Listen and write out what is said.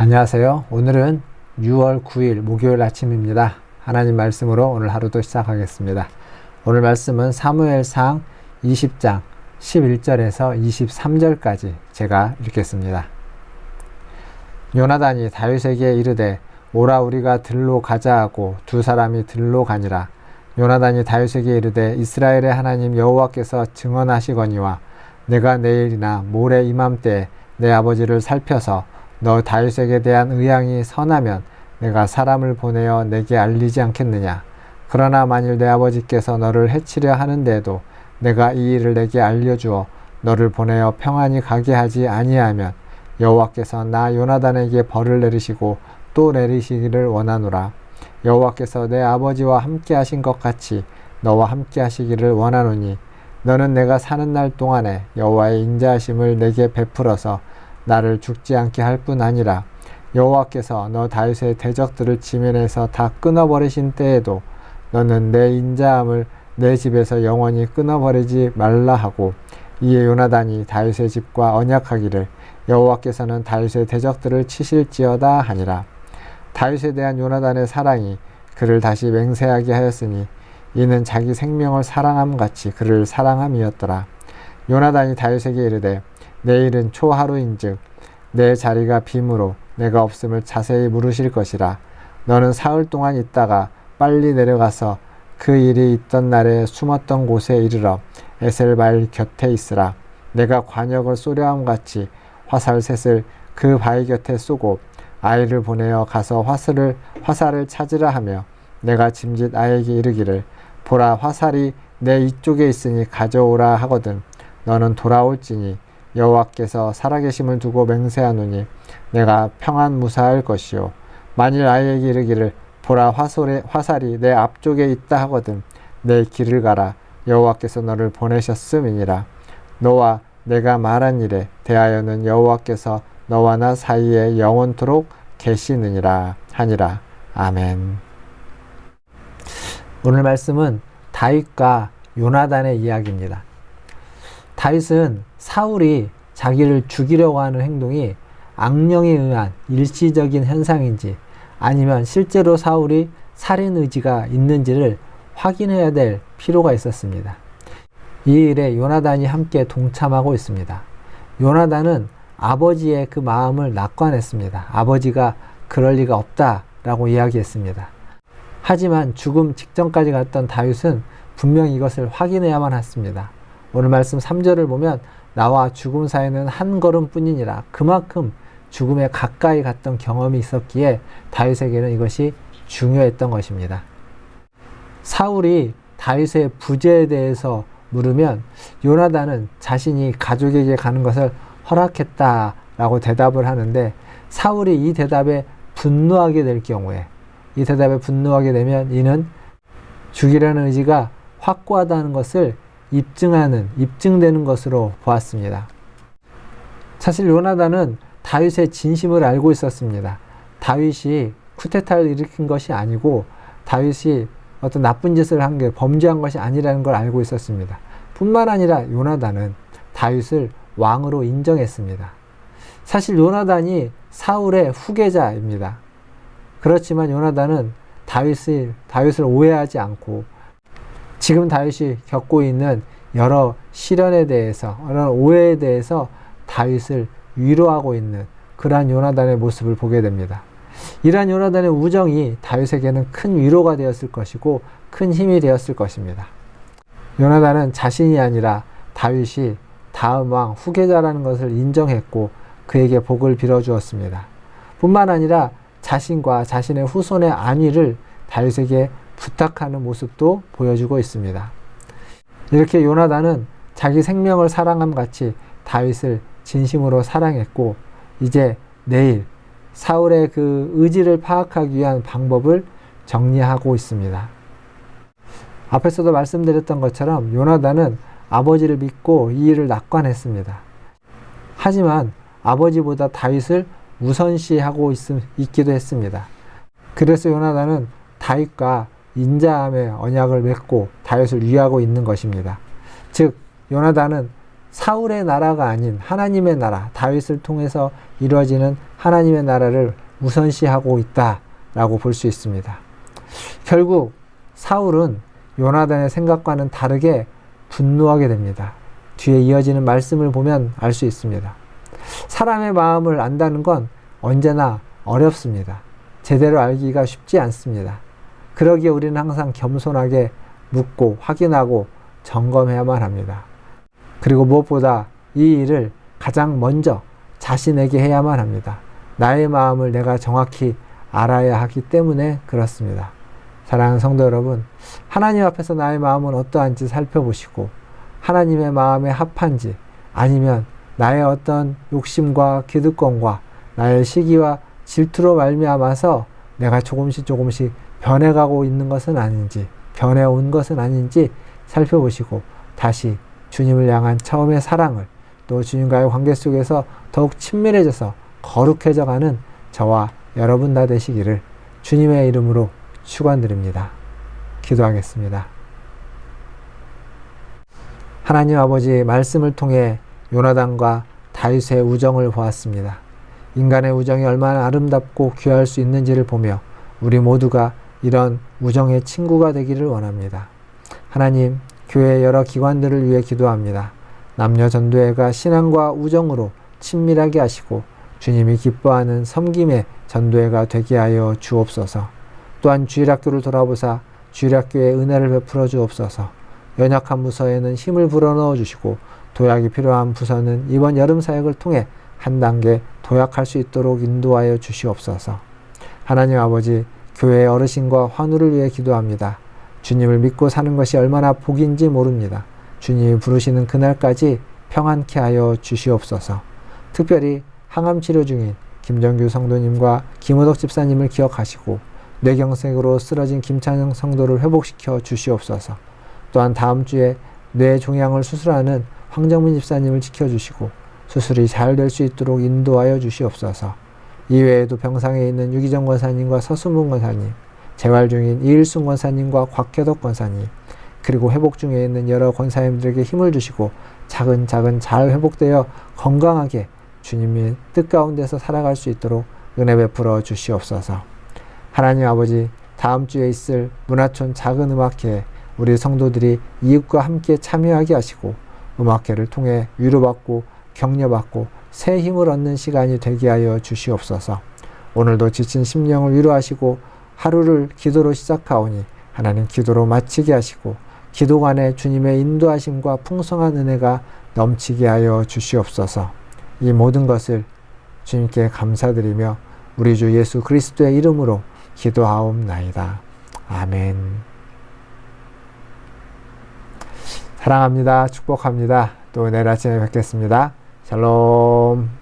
안녕하세요. 오늘은 6월 9일 목요일 아침입니다. 하나님 말씀으로 오늘 하루도 시작하겠습니다. 오늘 말씀은 사무엘상 20장 11절에서 23절까지 제가 읽겠습니다. 요나단이 다윗에게 이르되 오라 우리가 들로 가자 하고 두 사람이 들로 가니라. 요나단이 다윗에게 이르되 이스라엘의 하나님 여호와께서 증언하시거니와 내가 내일이나 모레 이맘때에 내 아버지를 살펴서 너 다윗에게 대한 의향이 선하면 내가 사람을 보내어 내게 알리지 않겠느냐. 그러나 만일 내 아버지께서 너를 해치려 하는데도 내가 이 일을 내게 알려주어 너를 보내어 평안히 가게 하지 아니하면 여호와께서 나 요나단에게 벌을 내리시고 또 내리시기를 원하노라. 여호와께서 내 아버지와 함께 하신 것 같이 너와 함께 하시기를 원하노니 너는 내가 사는 날 동안에 여호와의 인자하심을 내게 베풀어서 나를 죽지 않게 할 뿐 아니라 여호와께서 너 다윗의 대적들을 지면에서 다 끊어버리신 때에도 너는 내 인자함을 내 집에서 영원히 끊어버리지 말라 하고, 이에 요나단이 다윗의 집과 언약하기를 여호와께서는 다윗의 대적들을 치실지어다 하니라. 다윗에 대한 요나단의 사랑이 그를 다시 맹세하게 하였으니 이는 자기 생명을 사랑함 같이 그를 사랑함이었더라. 요나단이 다윗에게 이르되 내일은 초하루인즉 내 자리가 빔으로 내가 없음을 자세히 물으실 것이라. 너는 사흘 동안 있다가 빨리 내려가서 그 일이 있던 날에 숨었던 곳에 이르러 에셀바일 곁에 있으라. 내가 관역을 쏘려함 같이 화살셋을 그 바위 곁에 쏘고 아이를 보내어 가서 화살을 찾으라 하며 내가 짐짓 아이에게 이르기를 보라 화살이 내 이쪽에 있으니 가져오라 하거든 너는 돌아올지니 여호와께서 살아계심을 두고 맹세하노니 내가 평안 무사할 것이요. 만일 아이에게 이르기를 보라 화살이 내 앞쪽에 있다 하거든 내 길을 가라. 여호와께서 너를 보내셨음이니라. 너와 내가 말한 일에 대하여는 여호와께서 너와 나 사이에 영원토록 계시느니라 하니라. 아멘. 오늘 말씀은 다윗과 요나단의 이야기입니다. 다윗은 사울이 자기를 죽이려고 하는 행동이 악령에 의한 일시적인 현상인지 아니면 실제로 사울이 살인 의지가 있는지를 확인해야 될 필요가 있었습니다. 이 일에 요나단이 함께 동참하고 있습니다. 요나단은 아버지의 그 마음을 낙관했습니다. 아버지가 그럴 리가 없다라고 이야기했습니다. 하지만 죽음 직전까지 갔던 다윗은 분명히 이것을 확인해야만 했습니다. 오늘 말씀 3절을 보면 나와 죽음 사이는 한 걸음 뿐이니라. 그만큼 죽음에 가까이 갔던 경험이 있었기에 다윗에게는 이것이 중요했던 것입니다. 사울이 다윗의 부재에 대해서 물으면 요나단은 자신이 가족에게 가는 것을 허락했다라고 대답을 하는데, 사울이 이 대답에 분노하게 될 경우에, 이 대답에 분노하게 되면 이는 죽이려는 의지가 확고하다는 것을 입증되는 것으로 보았습니다. 사실 요나단은 다윗의 진심을 알고 있었습니다. 다윗이 쿠데타를 일으킨 것이 아니고 다윗이 어떤 나쁜 짓을 한 게 범죄한 것이 아니라는 걸 알고 있었습니다. 뿐만 아니라 요나단은 다윗을 왕으로 인정했습니다. 사실 요나단이 사울의 후계자입니다. 그렇지만 요나단은 다윗을 오해하지 않고 지금 다윗이 겪고 있는 여러 시련에 대해서, 여러 오해에 대해서 다윗을 위로하고 있는 그러한 요나단의 모습을 보게 됩니다. 이러한 요나단의 우정이 다윗에게는 큰 위로가 되었을 것이고 큰 힘이 되었을 것입니다. 요나단은 자신이 아니라 다윗이 다음 왕 후계자라는 것을 인정했고 그에게 복을 빌어주었습니다. 뿐만 아니라 자신과 자신의 후손의 안위를 다윗에게 부탁하는 모습도 보여주고 있습니다. 이렇게 요나단은 자기 생명을 사랑함 같이 다윗을 진심으로 사랑했고 이제 내일 사울의 그 의지를 파악하기 위한 방법을 정리하고 있습니다. 앞에서도 말씀드렸던 것처럼 요나단은 아버지를 믿고 이 일을 낙관했습니다. 하지만 아버지보다 다윗을 우선시하고 있기도 했습니다. 그래서 요나단은 다윗과 인자함의 언약을 맺고 다윗을 위하고 있는 것입니다. 즉 요나단은 사울의 나라가 아닌 하나님의 나라, 다윗을 통해서 이루어지는 하나님의 나라를 우선시하고 있다라고 볼 수 있습니다. 결국 사울은 요나단의 생각과는 다르게 분노하게 됩니다. 뒤에 이어지는 말씀을 보면 알 수 있습니다. 사람의 마음을 안다는 건 언제나 어렵습니다. 제대로 알기가 쉽지 않습니다. 그러기에 우리는 항상 겸손하게 묻고 확인하고 점검해야만 합니다. 그리고 무엇보다 이 일을 가장 먼저 자신에게 해야만 합니다. 나의 마음을 내가 정확히 알아야 하기 때문에 그렇습니다. 사랑하는 성도 여러분, 하나님 앞에서 나의 마음은 어떠한지 살펴보시고 하나님의 마음에 합한지 아니면 나의 어떤 욕심과 기득권과 나의 시기와 질투로 말미암아서 내가 조금씩 변해가고 있는 것은 아닌지, 변해온 것은 아닌지 살펴보시고 다시 주님을 향한 처음의 사랑을 또 주님과의 관계 속에서 더욱 친밀해져서 거룩해져가는 저와 여러분 다 되시기를 주님의 이름으로 축원드립니다. 기도하겠습니다. 하나님 아버지, 말씀을 통해 요나단과 다윗의 우정을 보았습니다. 인간의 우정이 얼마나 아름답고 귀할 수 있는지를 보며 우리 모두가 이런 우정의 친구가 되기를 원합니다. 하나님, 교회 여러 기관들을 위해 기도합니다. 남녀 전도회가 신앙과 우정으로 친밀하게 하시고 주님이 기뻐하는 섬김의 전도회가 되게 하여 주옵소서. 또한 주일학교를 돌아보사 주일학교에 은혜를 베풀어 주옵소서. 연약한 부서에는 힘을 불어넣어 주시고 도약이 필요한 부서는 이번 여름 사역을 통해 한 단계 도약할 수 있도록 인도하여 주시옵소서. 하나님 아버지, 교회의 어르신과 환우를 위해 기도합니다. 주님을 믿고 사는 것이 얼마나 복인지 모릅니다. 주님이 부르시는 그날까지 평안케 하여 주시옵소서. 특별히 항암 치료 중인 김정규 성도님과 김호덕 집사님을 기억하시고 뇌경색으로 쓰러진 김찬영 성도를 회복시켜 주시옵소서. 또한 다음 주에 뇌 종양을 수술하는 황정민 집사님을 지켜주시고 수술이 잘 될 수 있도록 인도하여 주시옵소서. 이외에도 병상에 있는 유기정 권사님과 서순문 권사님, 재활 중인 이일순 권사님과 곽혜덕 권사님, 그리고 회복 중에 있는 여러 권사님들에게 힘을 주시고 차근차근 잘 회복되어 건강하게 주님의 뜻 가운데서 살아갈 수 있도록 은혜 베풀어 주시옵소서. 하나님 아버지, 다음 주에 있을 문화촌 작은 음악회에 우리 성도들이 이웃과 함께 참여하게 하시고 음악회를 통해 위로받고 격려받고 새 힘을 얻는 시간이 되게 하여 주시옵소서. 오늘도 지친 심령을 위로하시고 하루를 기도로 시작하오니 하나님 기도로 마치게 하시고 기도관에 주님의 인도하심과 풍성한 은혜가 넘치게 하여 주시옵소서. 이 모든 것을 주님께 감사드리며 우리 주 예수 그리스도의 이름으로 기도하옵나이다. 아멘. 사랑합니다. 축복합니다. 또 내일 아침에 뵙겠습니다. 샬롬.